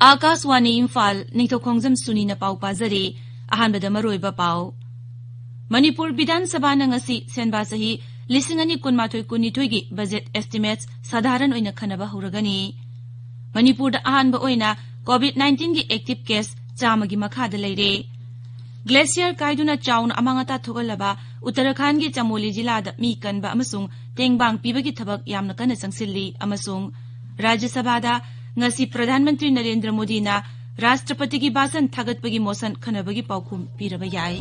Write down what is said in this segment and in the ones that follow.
आकाशवाणी इम्फाल निंगथौखोंगजम सुनी न पाउ पाजरी अहानबद मरोइबा पाउ मणिपुर विधानसभा नंगसी सेनबा सही 2012-2013 गी बजेट एस्टिमेट्स साधारण ओइना खनबा होरगनी मणिपुर अहानबा ओइना कोविड-19 गी एक्टिव केस 100 गी मखादा लेरे ग्लेशियर काइदुना चाउन अमांगता थोगलबा उत्तराखंड गी चमोली जिलादा मी कनबा अमसुंग तेंगबांग पीबगी थबक यामना कन संगसिल्ली अमसुंग राज्यसभादा ngasi प्रधानमंत्री नरेंद्र मोदी ना राष्ट्रपति की भाषण थागतपगी मोशन खनबगी पाउखुम पीरबा याय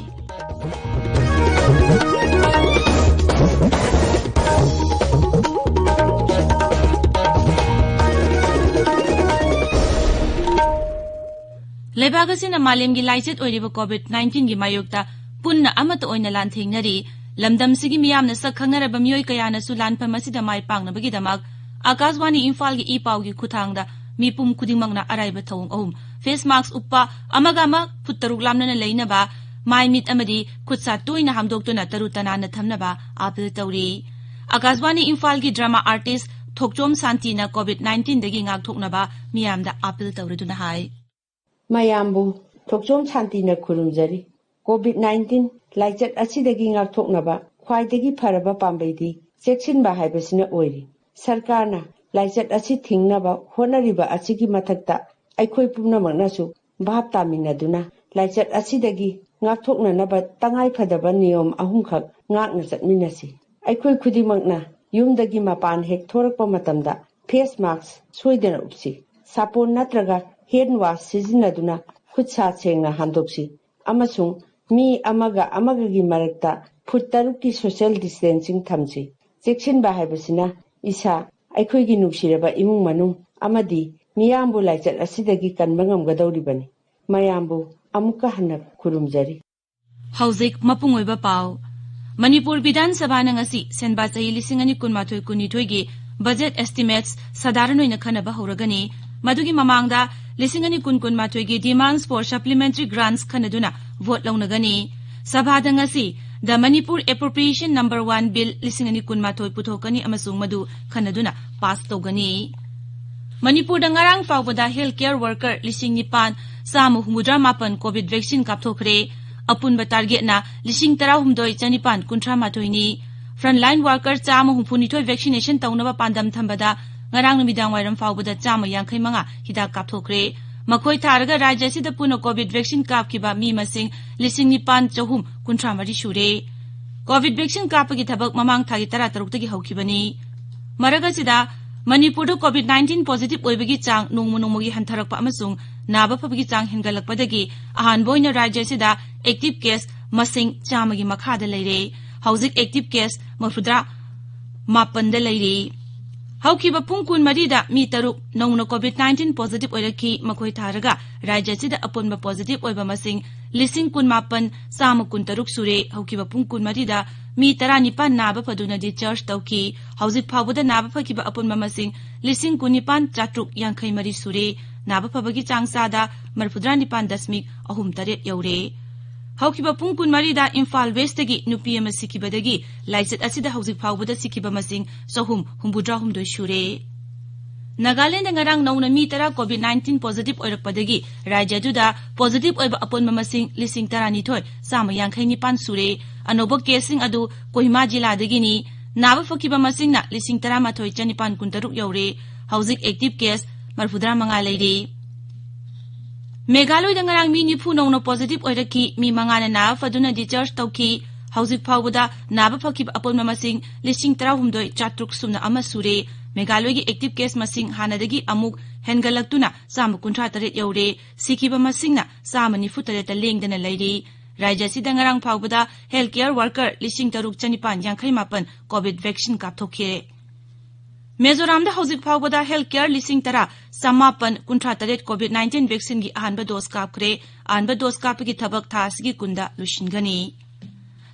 लेबागसिना मालेमगी लाइचेट ओइरिबा कोविड-19 गी मायोक्ता पुन्ना अमत ओइना लानथेंगनरी लमदमसिगी मियामना सखंगनरबा मियोय कयानासु लानफम असिदा माय पांगनबगी दमक आकाशवाणी इम्फाल गी ई-पाउगी खुथांगदा मीपुम खुदिंगमंगना अराइबा थौंग अहुम face mask उप्पा अमगामा फुत्तरुक लामनना लेनबा माइमिट अमदी खुदसा तोइना हामदोक्तुना तरुतनाना थमनबा appeal तौरी Akashvani Imphal गी ड्रामा आर्टिस्ट थोकचोम शांतिना कोविड-19 दगी ngaktoknaba मियामदा अपील तौरदुना हाय मयामबु थोकचोम शांतिना खुरुमजरी कोविड-19 लाइचत असिदगी ngaktoknaba ख्वाइदगी फरबा पाम्बैदी चेक्सिनबा हाइबसिना ओइरी सरकारना लाइचत असी थिंगनबा होनरिबा असिगी मथक्ता अखोय पुमनमकनासु भाप तामिनदुना लाइचत असिदगी ngaktoknanaba तंगाई फदबा नियम अहुमखक ngakna चटमिनसी अखोय खुदिमकना युमदगी मपान हेक थोरकपा मतमदा फेस मास्क सोइदना उपसी सापोन नत्रगा हैंड वाश सिजिनदुना खुदसा सेंगना हांदोक्सी अमसुंग मी अमगा अमगगी मरक्ता फुट 3 की सोशल डिस्टेंसिंग थमसी चेक्सिनबा हाइबसिना इसा अखोयगी नुक्सिरबा इमुंग मनुंग अमदी मियामबु लाइचत असिदगी कनबा ngamgadawribani mayambu amuka hanak khurumjari हौजिक मपुंग ओइबा पाउ मणिपुर विधानसभा नंगसी सेनबा चही 2012-2013 गी बजेट एस्टिमेट्स साधारण ओइना खनबा होरगनी मदुगी ममांगदा 2012-2013 गी डिमांड्स फॉर सप्लीमेंटरी ग्रांट्स खनदुना वोट लौनगनी सभादा ngasi The Manipur Appropriation Number 1 Bill 2012 पुथोकनी अमसुंग मदु खनदुना पास तौगनी मणिपुर दंगारांग फावदा health care worker 9,958 COVID vaccine कापथोखरे अपुनबा टारगेट ना 13,958 नि फ्रंटलाइन वर्कर 162 वैक्सीनेशन तौनबा पांदम थंबदा ngarang numidang wairam फावदा 185 हिदाक कापथोखरे मखोय थारगा राज्य सिदा पुनो कोविड वैक्सीन कापखिबा मी मसिंग 9,953 सुरे कोविड वैक्सीन कापगी थबक ममांग थागी 13 तगी हौखिबनी मरगसिदा मणिपुर कोविड-19 पॉजिटिव ओइबगी चांग नोंगमोगी हंथरकपा अमसुंग नाबा फबगी चांग हेंगलकपदगी अहानबोइना राज्य सिदा एक्टिव केस मसिंग 100 गी मखादा लेरे हौजिक एक्टिव केस 9 लेरे हौखिबा पुंग 20 दा मी तरुक नौना कोविड-19 पॉजिटिव ओइरखी मखोय थारगा राज्य सिदा अपुनबा पॉजिटिव ओइबा मसिंग 19,913 सुरे हौखिबा पुंग 20 दा मी 19 नाबा फदुना डिस्चार्ज तौखी हौजिक फावदा नाबा फकिबा अपुनबा मसिंग 19,953 सुरे नाबा फबगी चांगसादा 49.38 यौरे हौखिबा पुंग 20 दा इम्फाल वेस्टगी नुपी अमा सिकिबदगी लाइचत असिदा हौजिक फावदा सिकिबा मसिंग 363 सुरे नागालैंड ngarang नौना मी 10 कोविड-19 पॉजिटिव ओइरकपदगी राज्यदुदा पॉजिटिव ओइबा अपुनबा मसिंग 12,959 सुरे अनोबा केसिंग अदु कोहिमा जिलादगिनी नाबा फकिबा मसिंगना 13,963 यौरे हौजिक एक्टिव केस 45 लेरे मेघालय ngarang मी 90 पॉजिटिव ओइरखी मी 5 नाबा फदुना डिस्चार्ज तौखी हौजिक फावदा नाबा फकिबा अपुनबा मसिंग 13,963 सुरे मेघालय की एक्टिव केस मसिंग हानदगी अमुक हेनगलक्तुना 153 यौरे सिकिबा मसिंगना 193 लेंगदना लेरी राज्य सिदा ngarang फावदा health care worker 6,958 COVID vaccine कापथोखे मिजोराम हौजिक फावदा हेल्थ केयर 10,958 कोविड-19 वैक्सीन की अहानबा डोज कापखरे अहानबा डोज कापगी थबक थासगी कुंदा लुशिनगनी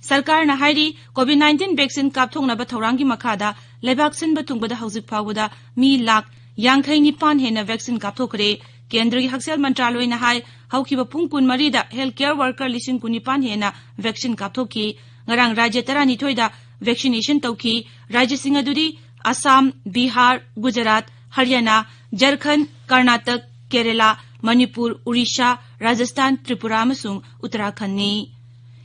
सरकार ना हाइरी कोविड-19 वैक्सीन कापथोंगनबा थौरांगी मखादा लेबाक सिनबा तुंगबदा हौजिक फावदा मी लाख 59 हेना वैक्सीन कापथोखरे केंद्र की हक्सेल मंत्रालय ना हाई हौखिबा पुंग 20 दा हेल्थ केयर वर्कर 19 हेना वैक्सीन कापथोखी ngarang राज्य 12 दा वैक्सीनेशन तौखी राज्य Singh अदुदी Assam Bihar Gujarat Haryana Jharkhand Karnataka Kerala Manipur, Odisha, Rajasthan, Tripura amasung Uttarakhand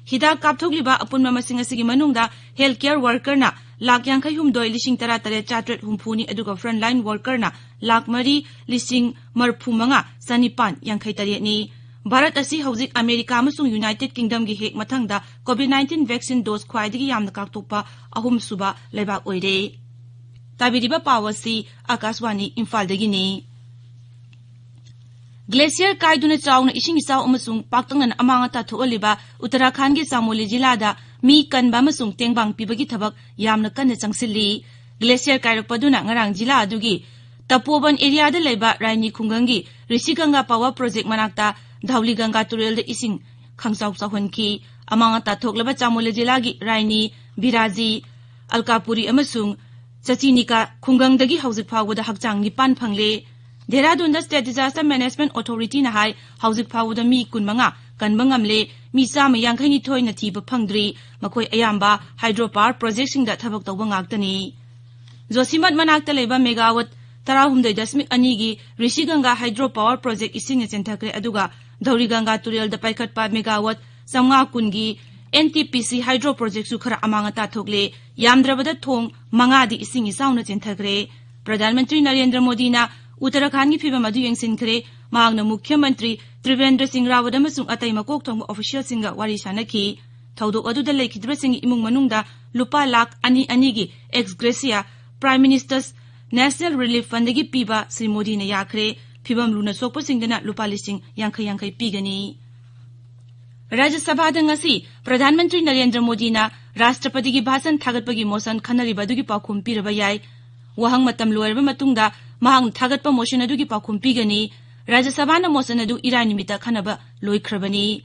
Hidak kapthokliba apunma masing asigi manungda healthcare worker na lakh yankai humdoi lising tara tare chatret humphuni aduga frontline worker na lakh mari lising marphumanga sanipan yankai tare ni Bharat asi hauzik America amasung United Kingdom gi hek mathangda COVID-19 vaccine dose khwaidigi yamna kaktokpa ahum suba lebak oire tabiriba pawasi Akashwani Imphal dagi ni Glacier kaiduna chawna ising isaw amasung paktangnan amanga ta thooliba Uttarakhand gi Chamoli jilada mi kanba amasung tengbang pibagi thabak yamna kanna changsili Glacier kairakpaduna ngarang jila adugi Tapoban area da leba Raini Khungangi Rishiganga Power Project manakta Dhauli Ganga Turel da ising khangsaw sahonki amanga ta thoklaba Chamoli jilagi Raini Biraji Alkapuri amasung Chachinika Khungang-dagi hauzik phawda hakchang nipan phangle Dehradun State Disaster Management Authority na hai hauzik phawda mi kunmanga kanbangamle mi chama yangkhai ni thoi na thiba phangdri makhoi ayamba hydropower project sing da thabak tawba ngaktani Josimat manakta leba megawatt 30.2 gi Rishiganga hydropower project ising na chenthakre aduga Dhauri Ganga Turel da paikhatpa megawatt 9 gi NTPC hydro project su khara amanga ta thokle yamdrabada thong manga di ising isauna chenthakre Pradhan Mantri Narendra Modi na Uttarakhand gi phibam adu yengsinkre mahangna Mukhya Mantri Trivendra Singh Rawat amasung atai makok thongba official singa wari sanaki thaudok adu da lekhidra sing imung manungda lupa lakh ani gi ex gratia Prime Minister's National Relief Fund gi piba Sri Modi na yakhre phibam luna sokpa singdana lupa lising yankhai pigani Rajya Sabha da ngasi Pradhan Mantri Narendra Modi na Rashtrapati gi bhasan thagatpagi motion khanariba dugi pakhum piraba yai wahang matam loirba matungda mahang thagatpa motion adugi pakhum pigani Rajya Sabha na motion adu irai nimita khanaba loikhrabani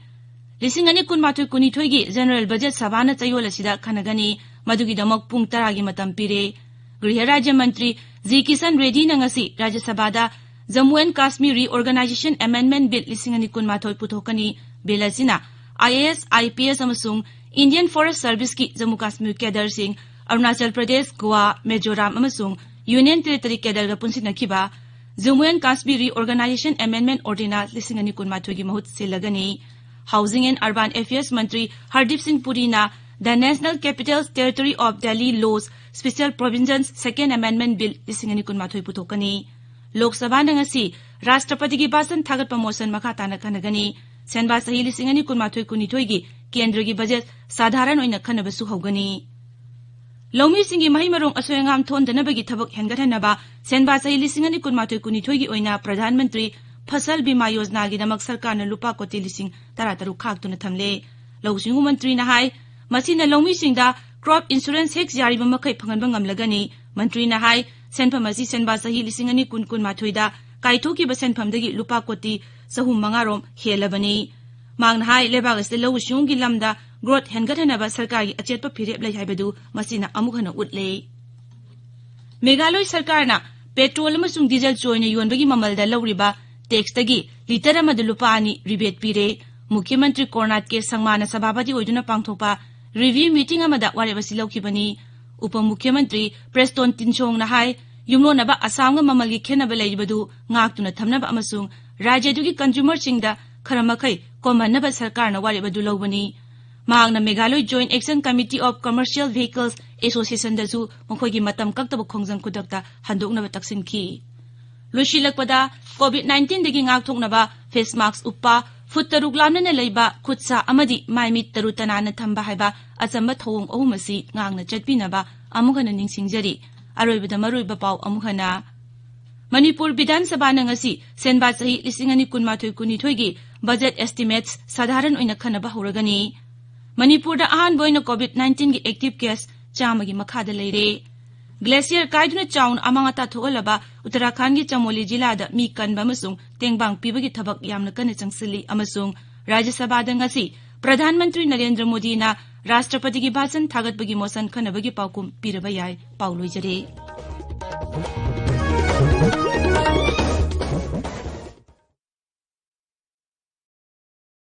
lisingani kunmathoi kunithoi gi general budget sabha na chayola sida khanagani madugi damak pung 10 gi matam pire Griha Rajya Mantri G Kisan Reddy na ngasi Rajya Sabha da Jammu and Kashmir Reorganization Amendment Bill lisingani kunmathoi puthokani bill asina IAS IPS amasung Indian Forest Service ki Jammu Kashmir cadre sing Arunachal Pradesh Goa Mizoram amasung Union Territory cadre ga punsinakhiba Jammu and Kashmir Reorganization Amendment Ordinance lisingani kunmathoi gi mahut silagani Housing and Urban Affairs Mantri Hardip Singh Puri na the National Capital Territory of Delhi Laws Special Provisions Second Amendment Bill lisingani kunmathoi puthokani Lok Sabha na ngasi Rashtrapati gi bhasan thagatpa motion makha tana khanagani senba sahi lisingani kunmathoi kunithoi gi kendra gi budget sadharan oina khanabasu hogani Lomi singi mahimarong asoyangam thondana bagi thabak hengathanaba senba sahi lisingani kunmathoi kunithoi gi oina Pradhan Mantri Fasal Bima Yojana gi damak sarkar na lupa koti lising 13 khaktuna thamle Lawsingu Mantri na hai masina lomi singda crop insurance hex yariba makai phanganba ngamlagani Mantri na hai senpham asi senba sahi lisingani kun mathoida kaithoki ba senphamdagi lupa koti sahum mangarom helabani mangna hai lebagas le lawsiung gi lamda growth hengathanaba sarkar gi achetpa phirep lai haibadu masina amukhana utle Meghalaya sarkar na petrol amasung diesel choina yonbagi mamalda lawriba tax tagi liter amada lupa ani rebate pire Mukhya Mantri Kornat ke sangmana sabhabati oiduna pangthopa review meeting amada warebasi lawkhibani Upa Mukhya Mantri Preston Tinchong na hai yumlonaba asanga mamalgi khenaba leibadu ngaktuna thamnaba amasung rajyadugi consumer singda kharamakai komannaba sarkar na warebadu lawbani mahangna Meghalaya Joint Action Committee of Commercial Vehicles Association dasu mokhoigi matam kaktaba khongjang kudakta handoknaba taksinki Lushilakpada COVID-19 dagi ngakthoknaba face mask uppa foot taruk lamna leiba khutsa amadi maimit taru tanana thamba haiba achamba thong ohumasi ngangna chatpinaba amukhana ningsingjari aroibada maroiba paw amukhana Manipur Vidhan Sabha na ngasi senba sahi lisingani kunmathoi kunithoi gi budget estimates sadharan oina khanaba horagani Manipur da ahan boina COVID-19 gi active case chamagi makhada leire Glacier kaiduna chaun amanga ta thogalaba Uttarakhand gi Chamoli jilada mi kanba amasung tengbang pibagi thabak yamna kana changsili amasung Rajya Sabha da ngasi Pradhan Mantri Narendra Modi na Rashtrapati gi bhasan thagatbagi motion khanabagi paukum piraba yai pauloi jare